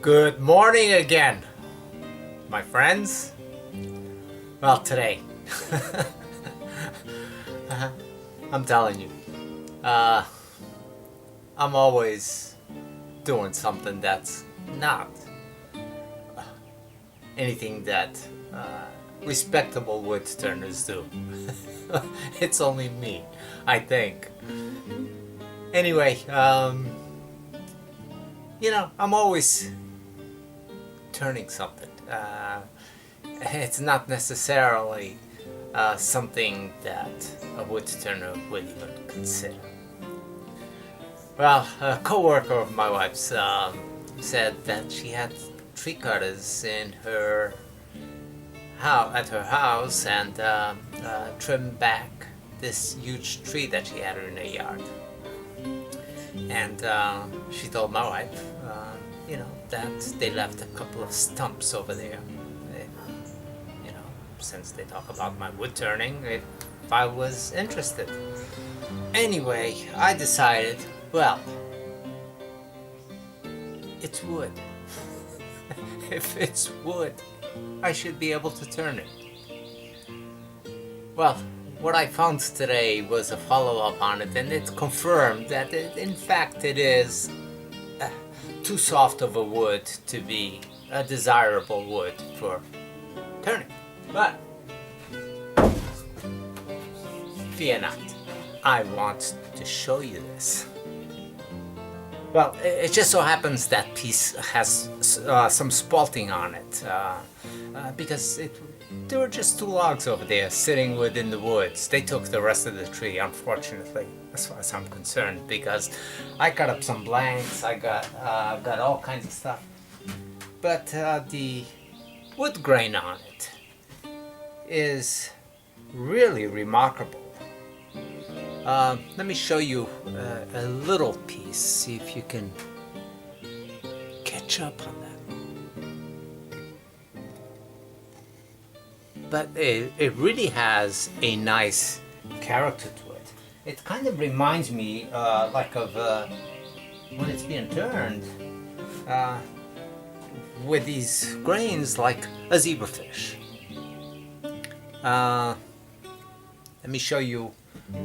Good morning again, my friends. Well, today, I'm telling you, I'm always doing something that's not anything that respectable wood turners do. It's only me, I think. Anyway, I'm always turning something. It's not necessarily something that a wood turner would even consider. Well, a co-worker of my wife's said that she had tree cutters in her at her house and trimmed back this huge tree that she had in her yard. And she told my wife, that they left a couple of stumps over there. Since they talk about my wood turning, if I was interested. Anyway, I decided, well, it's wood. If it's wood, I should be able to turn it. Well, what I found today was a follow-up on it, and it confirmed that in fact it is too soft of a wood to be a desirable wood for turning. But fear not, I want to show you this. Well, it just so happens that piece has some spalting on it because there were just two logs over there sitting within the woods. They took the rest of the tree, unfortunately, as far as I'm concerned, because I cut up some blanks, I got all kinds of stuff. But the wood grain on it is really remarkable. Let me show you a little piece, see if you can catch up on that. But it really has a nice character to it. It kind of reminds me like of when it's being turned with these grains like a zebrafish. Let me show you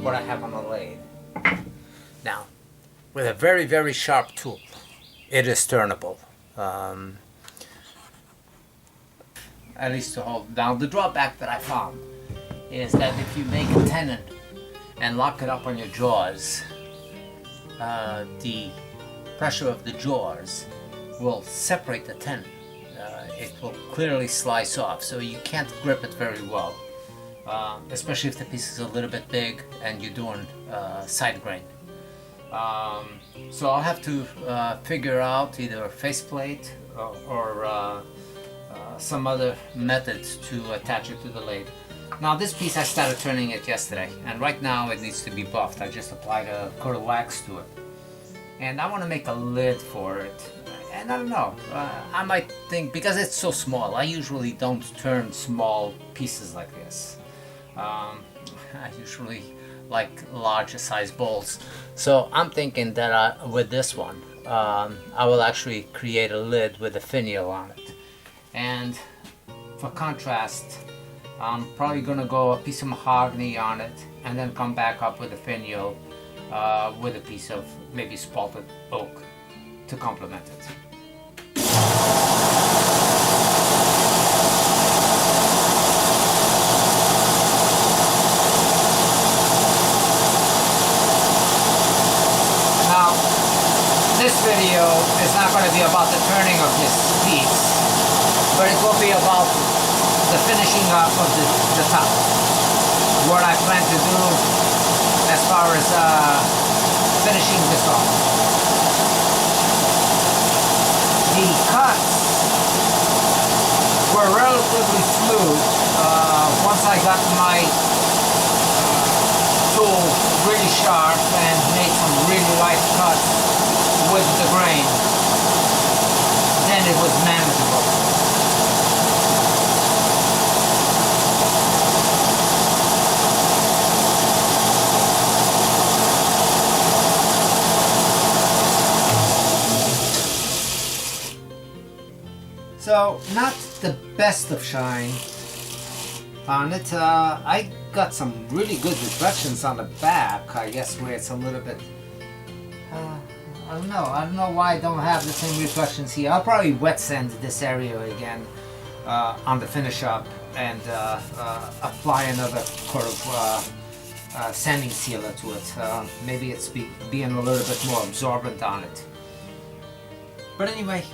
what I have on the lathe. Now, with a very, very sharp tool, it is turnable. At least to hold. Now, the drawback that I found is that if you make a tenon and lock it up on your jaws, the pressure of the jaws will separate the tenon. It will clearly slice off, so you can't grip it very well. Especially if the piece is a little bit big and you're doing side grain. So I'll have to figure out either a faceplate or some other method to attach it to the lathe. Now this piece I started turning it yesterday, and right now it needs to be buffed. I just applied a coat of wax to it. And I want to make a lid for it. And I don't know, I might think, because it's so small, I usually don't turn small pieces like this. I usually like larger size bowls. So I'm thinking that with this one, I will actually create a lid with a finial on it. And for contrast, I'm probably going to go a piece of mahogany on it and then come back up with a finial with a piece of maybe spalted oak to complement it. This video is not going to be about the turning of this piece, but it will be about the finishing up of the top. What I plan to do as far as finishing this off. The cuts were relatively smooth once I got my tool really sharp and made some really light cuts with the grain. Then it was manageable. the best of shine on it. I got some really good reflections on the back, I guess, where it's a little bit, I don't know why I don't have the same reflections here. I'll probably wet sand this area again on the finish up and apply another coat of sanding sealer to it. Maybe it's being a little bit more absorbent on it. But anyway,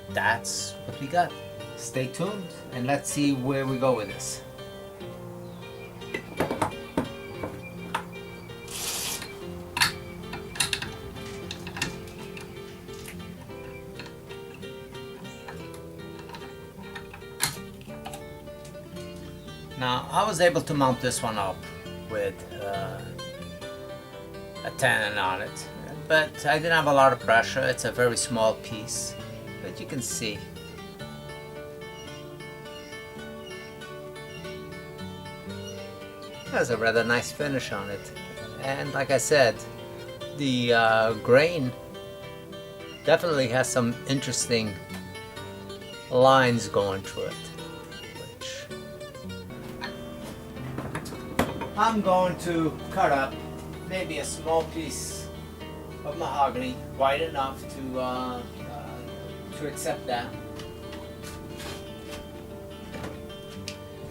that's what we got. Stay tuned and let's see where we go with this. Now, I was able to mount this one up with a tenon on it, but I didn't have a lot of pressure. It's a very small piece, but you can see. There's a rather nice finish on it, and like I said, the grain definitely has some interesting lines going through it, which I'm going to cut up maybe a small piece of mahogany wide enough to accept that.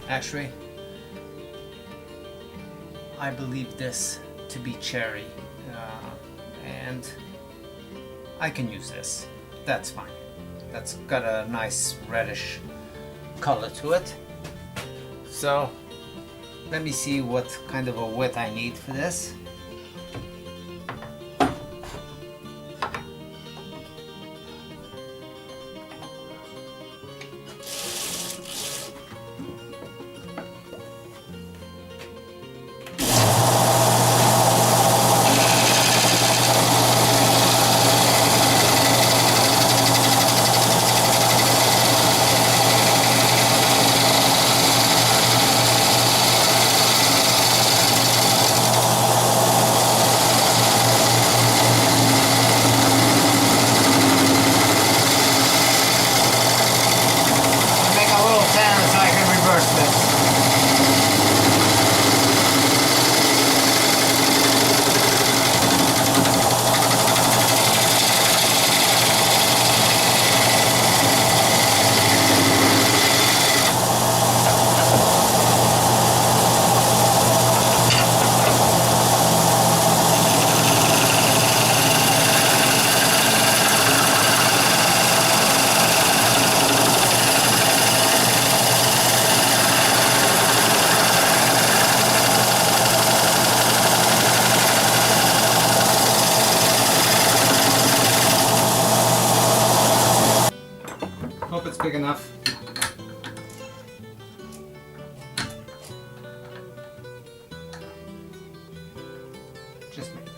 Actually, I believe this to be cherry, and I can use this. That's fine. That's got a nice reddish color to it. So let me see what kind of a width I need for this. Hope it's big enough. Just make it.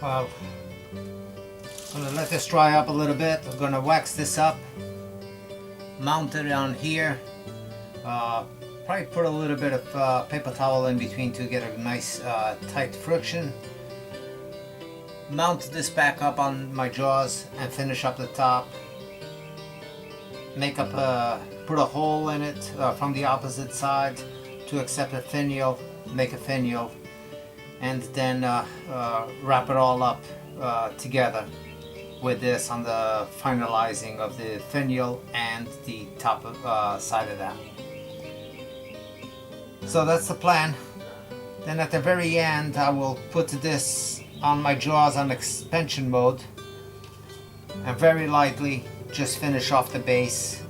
I'm gonna let this dry up a little bit. I'm gonna wax this up, mount it on here. Probably put a little bit of paper towel in between to get a nice tight friction. Mount this back up on my jaws and finish up the top. Make up put a hole in it from the opposite side to accept a finial. Make a finial, and then wrap it all up together with this on the finalizing of the finial and the top side of that. So that's the plan. Then at the very end I will put this on my jaws on expansion mode and very lightly just finish off the base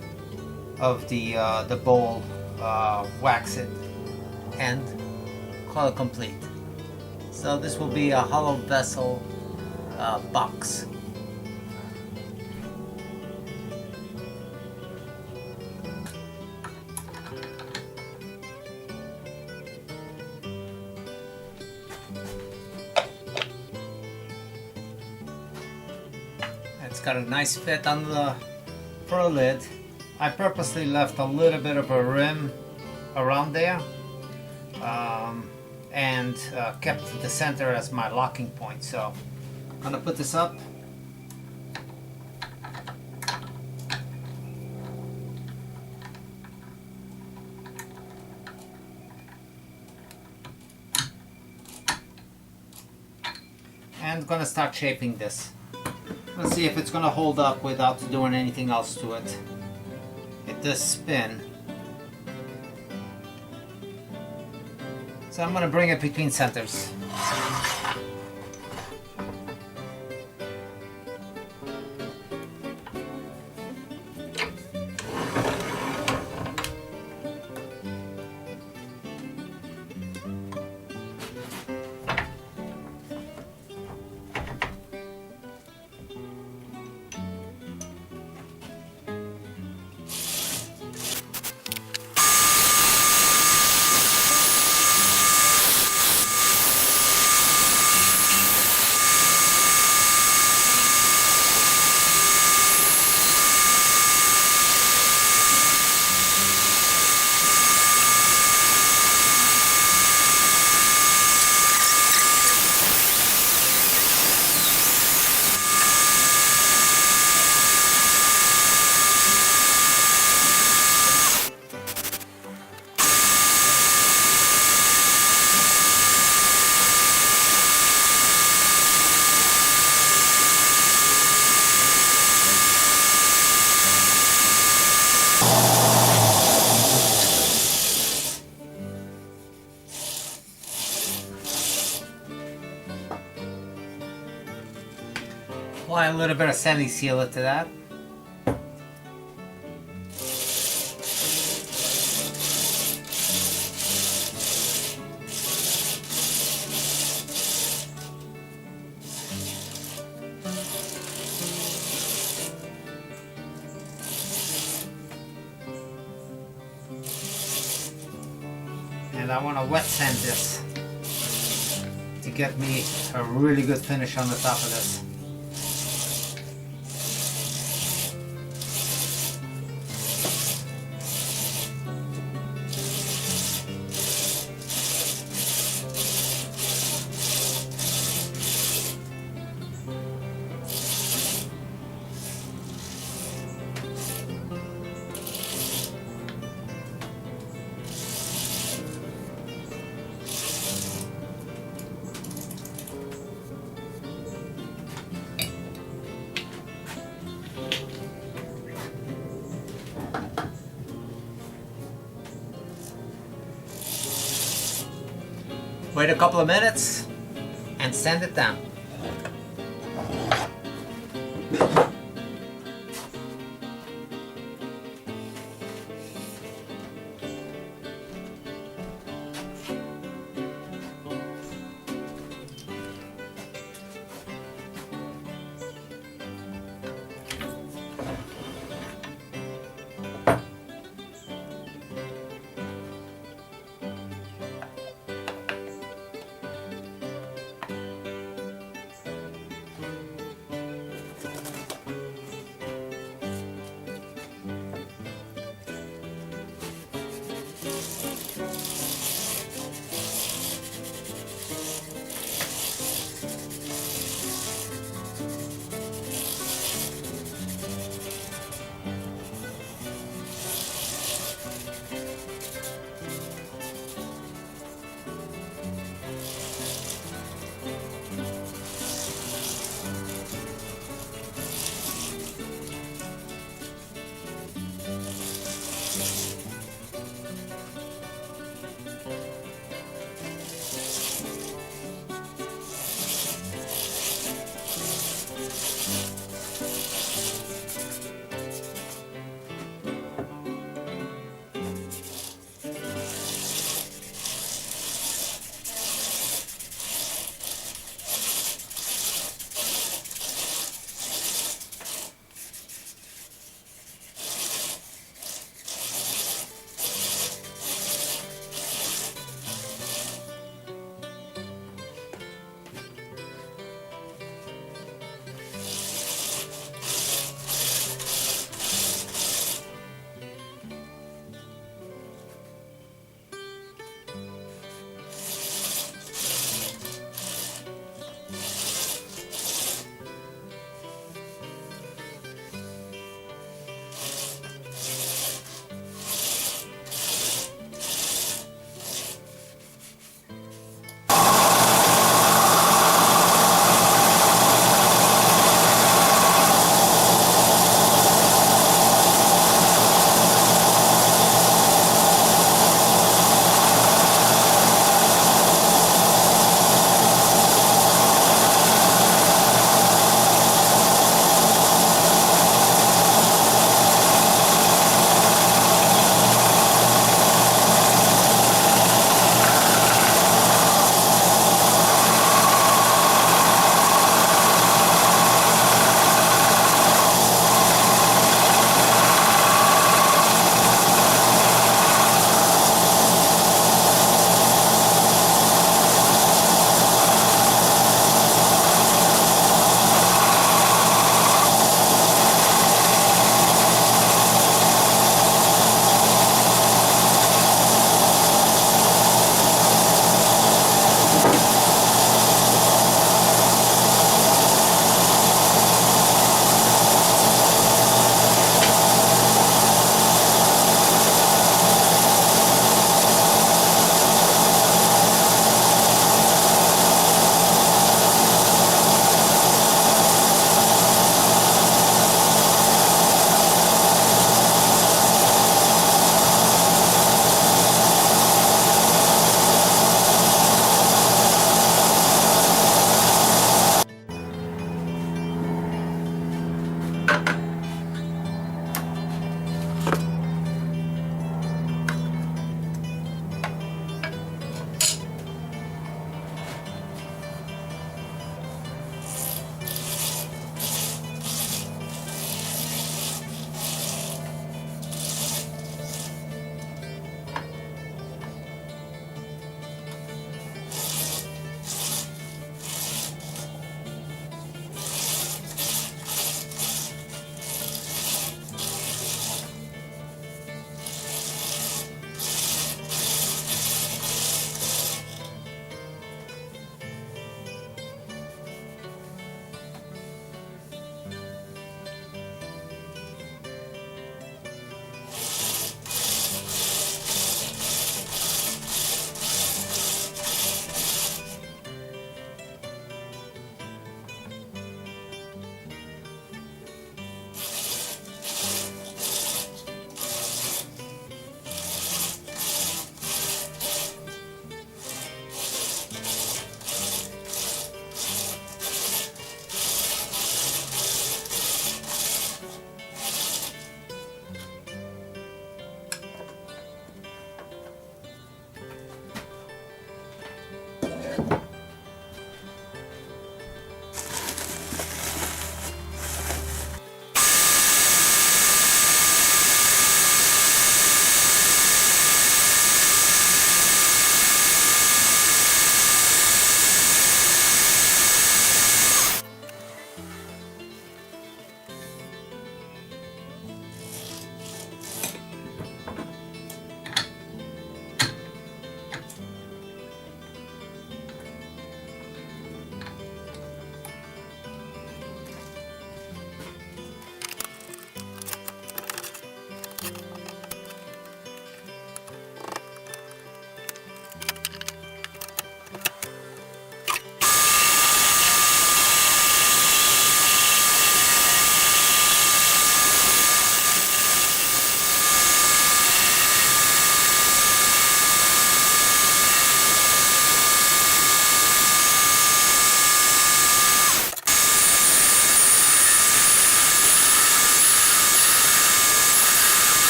of the bowl, wax it, and call it complete. So this will be a hollow vessel box. It's got a nice fit on the for a lid. I purposely left a little bit of a rim around there and kept the center as my locking point. So I'm gonna put this up. And gonna start shaping this. Let's see if it's gonna hold up without doing anything else to it. It does spin. So I'm gonna bring it between centers. Apply a little bit of semi-sealer to that. And I want to wet sand this to get me a really good finish on the top of this. Wait a couple of minutes and sand it down.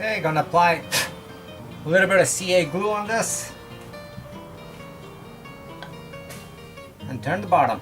Okay, gonna apply a little bit of CA glue on this and turn the bottom.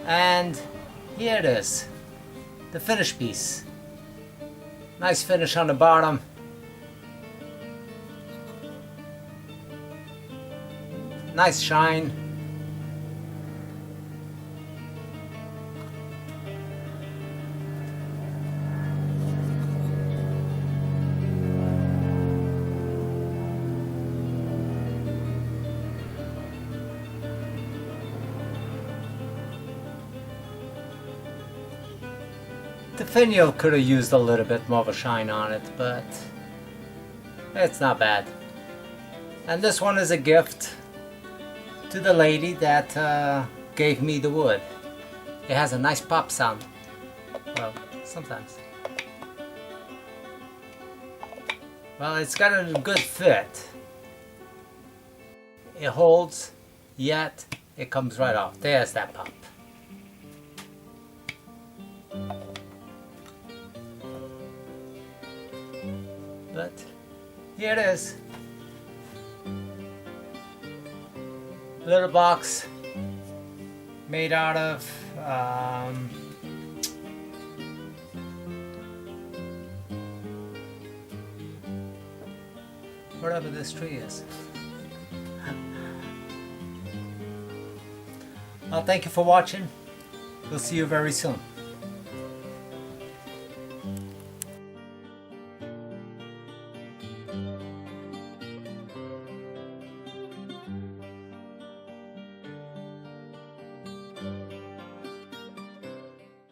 And here it is, the finished piece. Nice finish on the bottom. Nice shine. The finial could have used a little bit more of a shine on it, but it's not bad. And this one is a gift to the lady that gave me the wood. It has a nice pop sound. Well, sometimes. Well, it's got a good fit. It holds, yet it comes right off. There's that pop. but here it is. Little box made out of whatever this tree is. Well, thank you for watching. We'll see you very soon.